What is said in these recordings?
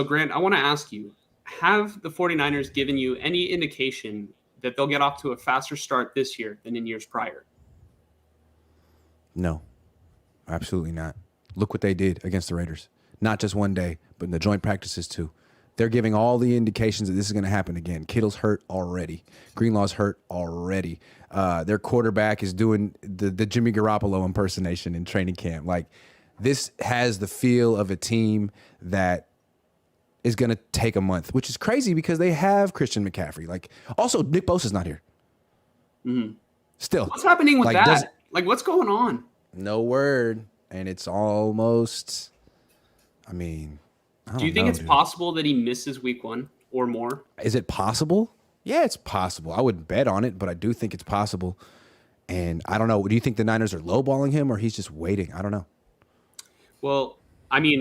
Grant, I want to ask you, have the 49ers given you any indication that they'll get off to a faster start this year than in years prior? No, absolutely not. Look what they did against the Raiders. Not just one day, but in the joint practices too. They're giving all the indications that this is going to happen again. Kittle's hurt already. Greenlaw's hurt already. Their quarterback is doing the Jimmy Garoppolo impersonation in training camp. Like, this has the feel of a team that is going to take a month, which is crazy because they have Christian McCaffrey. Like, also, Nick Bosa's not here. Mm-hmm. Still. What's happening with that? Like, what's going on? No word. And it's almost, Do you think it's possible that he misses week 1 or more? Is it possible? Yeah, it's possible. I wouldn't bet on it, but I do think it's possible. And I don't know. Do you think the Niners are lowballing him or he's just waiting? I don't know. Well,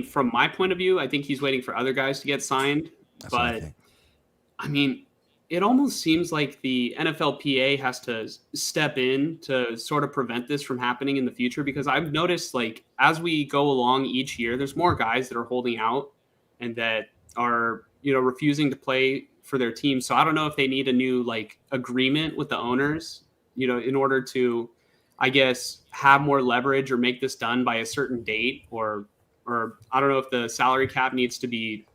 from my point of view, I think he's waiting for other guys to get signed. That's what I think. It almost seems like the NFLPA has to step in to sort of prevent this from happening in the future, because I've noticed, like, as we go along each year, there's more guys that are holding out and that are, refusing to play for their team. So I don't know if they need a new, like, agreement with the owners, in order to, I guess, have more leverage or make this done by a certain date, or I don't know if the salary cap needs to be,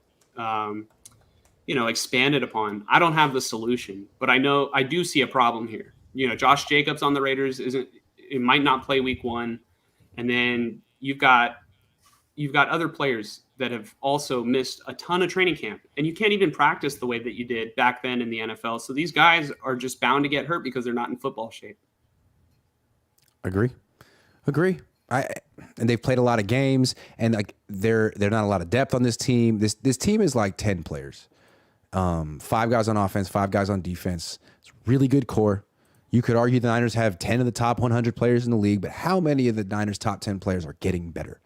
expanded upon. I don't have the solution, but I know I do see a problem here. Josh Jacobs on the Raiders might not play week 1. And then you've got other players that have also missed a ton of training camp, and you can't even practice the way that you did back then in the NFL. So these guys are just bound to get hurt because they're not in football shape. Agree. And they've played a lot of games, and like they're not a lot of depth on this team. This team is like 10 players. 5 guys on offense, 5 guys on defense. It's really good core. You could argue the Niners have 10 of the top 100 players in the league, but how many of the Niners' top 10 players are getting better?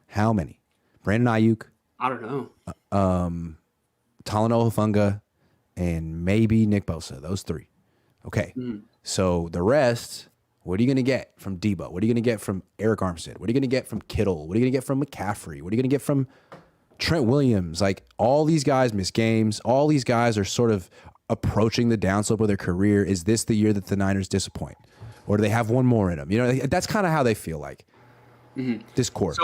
How many? Brandon Ayuk. I don't know. Talanoa Hufanga, and maybe Nick Bosa. Those 3. Okay. So the rest, what are you going to get from Debo? What are you going to get from Eric Armstead? What are you going to get from Kittle? What are you going to get from McCaffrey? What are you going to get from Trent Williams? Like, all these guys miss games. All these guys are sort of approaching the downslope of their career. Is this the year that the Niners disappoint? Or do they have one more in them? That's kind of how they feel like. This core.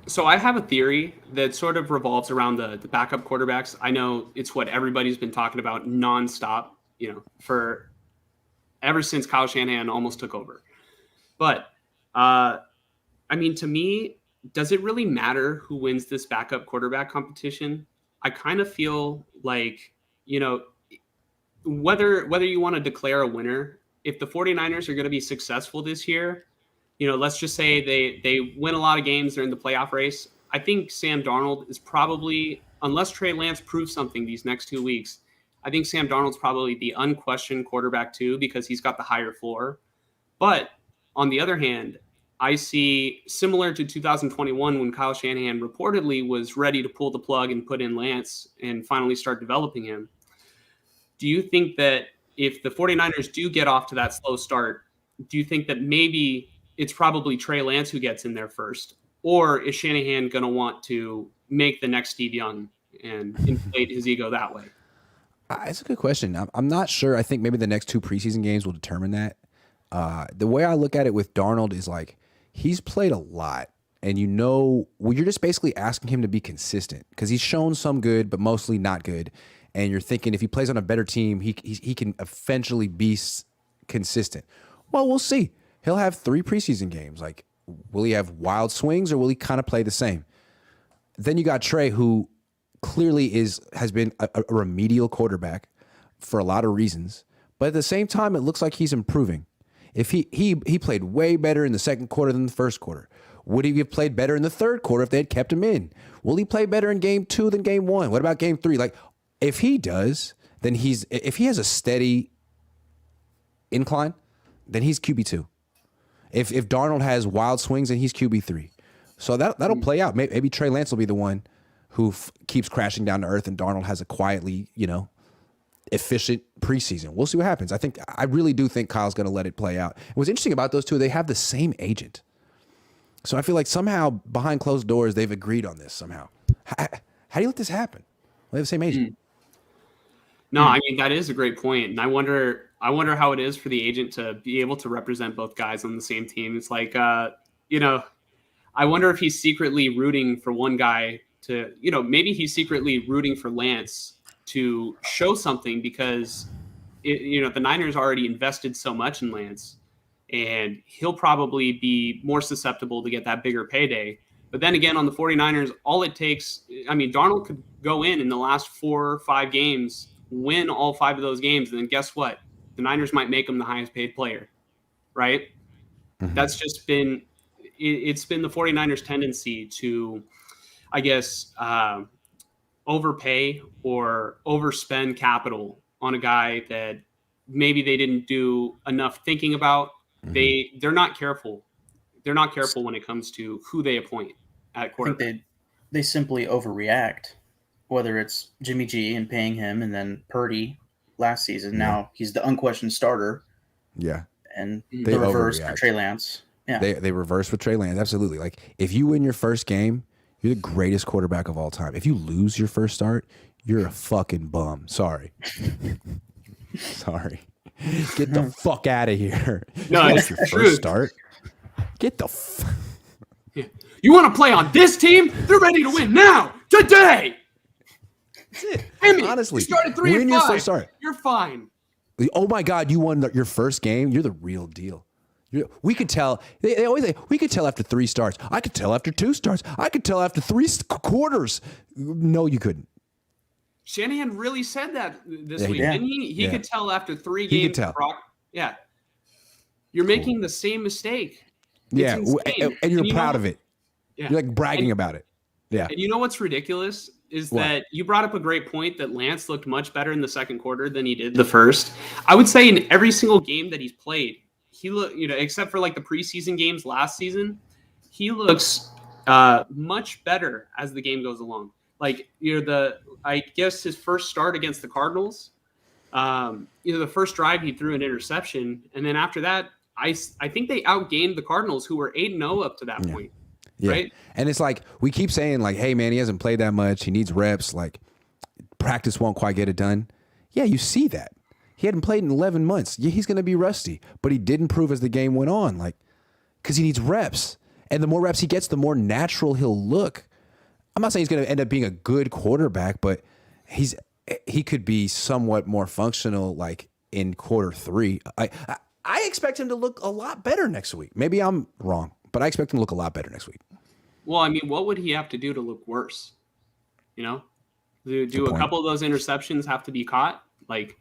So I have a theory that sort of revolves around the backup quarterbacks. I know it's what everybody's been talking about nonstop, for ever since Kyle Shanahan almost took over. But, to me, does it really matter who wins this backup quarterback competition? I kind of feel like, whether you want to declare a winner, if the 49ers are going to be successful this year, let's just say they win a lot of games, they're in the playoff race. I think Sam Darnold is probably, unless Trey Lance proves something these next 2 weeks, I think Sam Darnold's probably the unquestioned quarterback too, because he's got the higher floor. But on the other hand, I see, similar to 2021 when Kyle Shanahan reportedly was ready to pull the plug and put in Lance and finally start developing him. Do you think that if the 49ers do get off to that slow start, do you think that maybe it's probably Trey Lance who gets in there first? Or is Shanahan going to want to make the next Steve Young and inflate his ego that way? It's a good question. I'm not sure. I think maybe the next 2 preseason games will determine that. The way I look at it with Darnold is like, he's played a lot. And you're just basically asking him to be consistent, because he's shown some good, but mostly not good. And you're thinking if he plays on a better team, he can eventually be consistent. Well, we'll see. He'll have 3 preseason games. Like, will he have wild swings or will he kind of play the same? Then you got Trey, who clearly has been a remedial quarterback for a lot of reasons. But at the same time, it looks like he's improving. If he played way better in the second quarter than the first quarter. Would he have played better in the third quarter if they had kept him in? Will he play better in game 2 than game 1? What about game 3? Like, if he does, then if he has a steady incline, then he's QB2. If Darnold has wild swings, then he's QB3. So that'll play out. Maybe Trey Lance will be the one who keeps crashing down to earth, and Darnold has a quietly, efficient preseason. We'll see what happens. I really do think Kyle's going to let it play out. And what's interesting about those two, they have the same agent. So I feel like somehow behind closed doors, they've agreed on this somehow. How do you let this happen? They have the same age. No, I mean, that is a great point. And I wonder how it is for the agent to be able to represent both guys on the same team. It's like, you know, I wonder if he's secretly rooting for one guy to, you know, maybe he's secretly rooting for Lance to show something because, you know, the Niners already invested so much in Lance and he'll probably be more susceptible to get that bigger payday. But then again, on the 49ers, all it takes, I mean, Darnold could go in the last 4 or 5 games, win all 5 of those games, and then guess what? The Niners might make him the highest paid player, right? That's just been it's been the 49ers tendency to, I guess, overpay or overspend capital on a guy that maybe they didn't do enough thinking about. They're not careful. They're not careful when it comes to who they appoint at I quarterback. think they simply overreact, whether it's Jimmy G and paying him, and then Purdy last season. Now he's the unquestioned starter, Yeah. and They the reverse for overreact. Trey Lance. Yeah, They reverse with Trey Lance. Absolutely. Like, if you win your first game, you're the greatest quarterback of all time. If you lose your first start, you're a fucking bum. Sorry. Sorry. Get the fuck out of here. No, You it's lost your true. first start. Get the Yeah. You want to play on this team? They're ready to win now, today. That's it. Emmy, Honestly, you started 3 win and your 5. first start. You're fine. Oh my God, you won your first game. You're the real deal. We could tell. They always say we could tell after 3 starts. I could tell after 2 starts. I could tell after 3 quarters. No, you couldn't. Shanahan really said that this Yeah, he week, did. didn't he? He Yeah. could tell after 3 He games. could tell. Brock, yeah. You're making the same mistake. It's Yeah, insane. and you're you proud know- of it. Yeah. You're like bragging about it. Yeah. And you know what's ridiculous is What? that you brought up a great point that Lance looked much better in the second quarter than he did the first. I would say in every single game that he's played, he look, you know, except for like the preseason games last season, he looks much better as the game goes along. Like, you know, I guess his first start against the Cardinals, you know, the first drive he threw an interception, and then after that, I think they outgained the Cardinals, who were 8-0 up to that point. Yeah. Right? And it's like we keep saying, like, hey man, he hasn't played that much. He needs reps. Like, practice won't quite get it done. Yeah, you see that. He hadn't played in 11 months. Yeah, he's going to be rusty, but he did improve as the game went on, like, because he needs reps. And the more reps he gets, the more natural he'll look. I'm not saying he's going to end up being a good quarterback, but he could be somewhat more functional, like in quarter 3. I expect him to look a lot better next week. Maybe I'm wrong, but I expect him to look a lot better next week. Well, I mean, what would he have to do to look worse? You know, do a point. couple of those interceptions have to be caught? Like,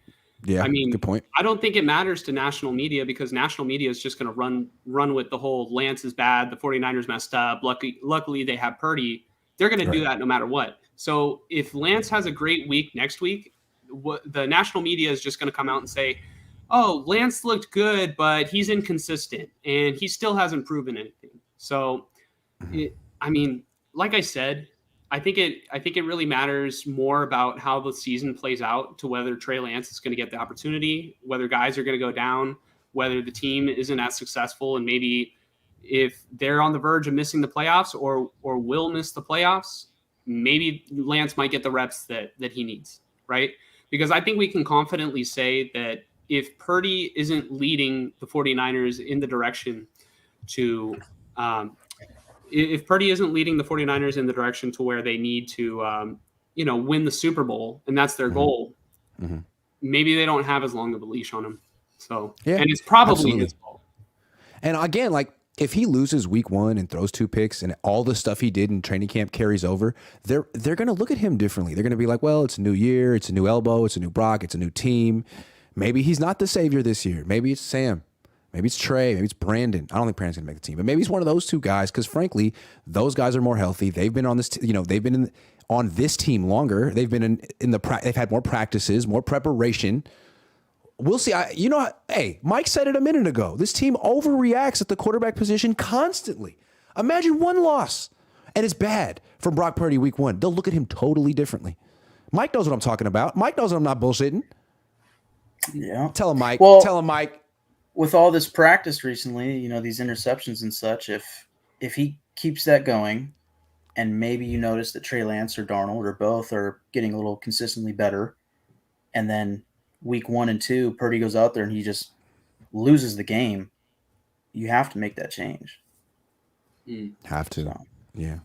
Yeah, I mean, good point. I don't think it matters to national media because national media is just going to run with the whole Lance is bad, the 49ers messed up. Luckily, they have Purdy. They're going to do that no matter what. So if Lance has a great week next week, the national media is just going to come out and say, oh, Lance looked good, but he's inconsistent and he still hasn't proven anything. So, I mean, like I said, I think it really matters more about how the season plays out to whether Trey Lance is going to get the opportunity, whether guys are going to go down, whether the team isn't as successful, and maybe if they're on the verge of missing the playoffs or will miss the playoffs, maybe Lance might get the reps that he needs, right? Because I think we can confidently say that if Purdy isn't leading the 49ers in the direction to if Purdy isn't leading the 49ers in the direction to where they need to, you know, win the Super Bowl, and that's their goal, maybe they don't have as long of a leash on him. So, Yeah, and it's probably absolutely. his fault. And again, like, if he loses week 1 and throws 2 picks and all the stuff he did in training camp carries over, they're going to look at him differently. They're going to be like, well, it's a new year, it's a new elbow, it's a new Brock, it's a new team. Maybe he's not the savior this year. Maybe it's Sam. Maybe it's Trey. Maybe it's Brandon. I don't think Brandon's going to make the team, but maybe he's one of those 2 guys because, frankly, those guys are more healthy. They've been on this, they've been on this team longer. They've been they've had more practices, more preparation. We'll see. Hey, Mike said it a minute ago. This team overreacts at the quarterback position constantly. Imagine 1 loss, and it's bad from Brock Purdy week 1. They'll look at him totally differently. Mike knows what I'm talking about. Mike knows I'm not bullshitting. yeah. Tell him, Mike. Well- Tell him, Mike. With all this practice recently, these interceptions and such, if he keeps that going, and maybe you notice that Trey Lance or Darnold or both are getting a little consistently better, and then week 1 and 2, Purdy goes out there and he just loses the game, you have to make that change. Have to. So. Yeah.